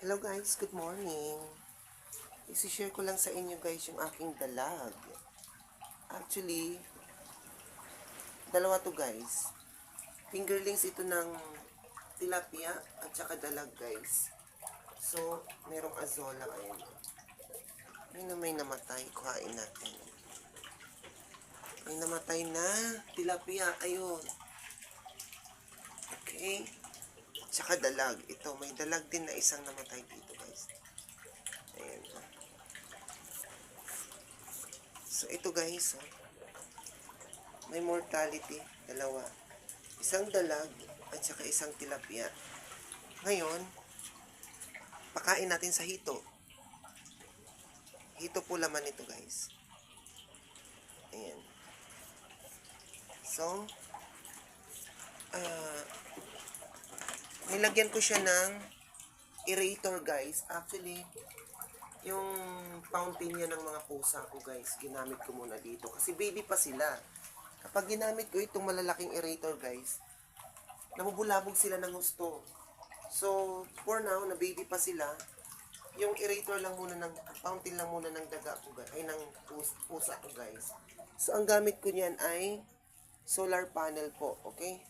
Hello guys, good morning. Isi-share ko lang sa inyo guys yung aking dalag. Actually, dalawa to guys. Fingerlings ito ng tilapia at saka dalag guys. So, merong azola ayun. Ayun na may namatay, kuhain natin. May namatay na tilapia, ayun. Okay. Tsaka dalag. Ito, may dalag din na isang namatay dito guys. Ayan. So, ito guys, may mortality, dalawa. Isang dalag at saka isang tilapia. Ngayon, pakain natin sa hito. Hito po laman ito guys. Ayan. So, nilagyan ko siya ng aerator guys. Actually, yung fountain niya ng mga pusa ko guys, ginamit ko muna dito. Kasi baby pa sila. Kapag ginamit ko itong malalaking aerator guys, namubulabog sila ng gusto. So, for now, na baby pa sila, yung aerator lang muna ng, fountain lang muna ng daga ko guys, ay ng pusa ko guys. So, ang gamit ko niyan ay solar panel po, okay?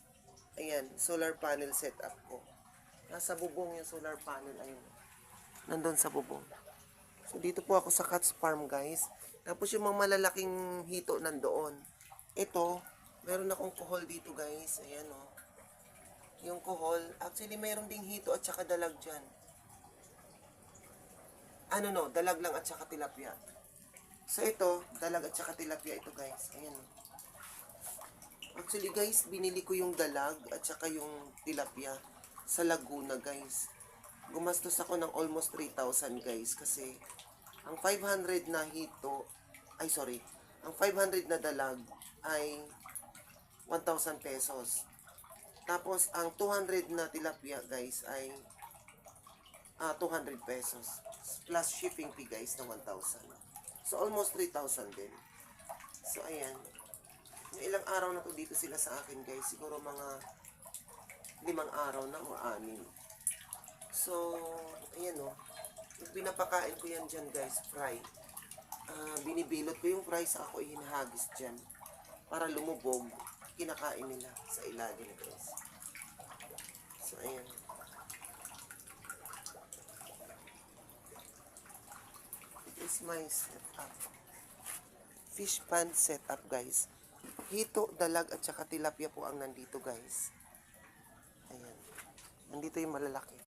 Ayan, solar panel setup ko. Nasa bubong yung solar panel, ayun. Nandun sa bubong. So, dito po ako sa Cats Farm, guys. Tapos yung mga malalaking hito nandoon. Ito, meron akong kuhol dito, guys. Ayan, oh. Yung kuhol, actually, meron ding hito at saka dalag dyan. Dalag lang at saka tilapia. So, ito, dalag at saka tilapia ito, guys. Ayan, oh. Actually, guys, binili ko yung dalag at saka yung tilapia sa Laguna, guys. Gumastos ako ng almost 3,000 guys kasi ang 500 na hito, ang 500 na dalag ay 1,000 pesos. Tapos ang 200 na tilapia guys ay 200 pesos. Plus shipping fee guys na 1,000. So almost 3,000 din. So ayan. Ilang araw na to dito sila sa akin guys. Siguro mga 5 araw na o 6. So, ayan o. Yung pinapakain ko yan dyan guys, fry. Binibilot ko yung fry sa ako hinahagis dyan. Para lumubog, kinakain nila sa ilalim guys. So, ayan. This is my setup. Fish pan setup guys. Hito, dalag at saka tilapia po ang nandito guys. Ayan. Nandito yung malalaki.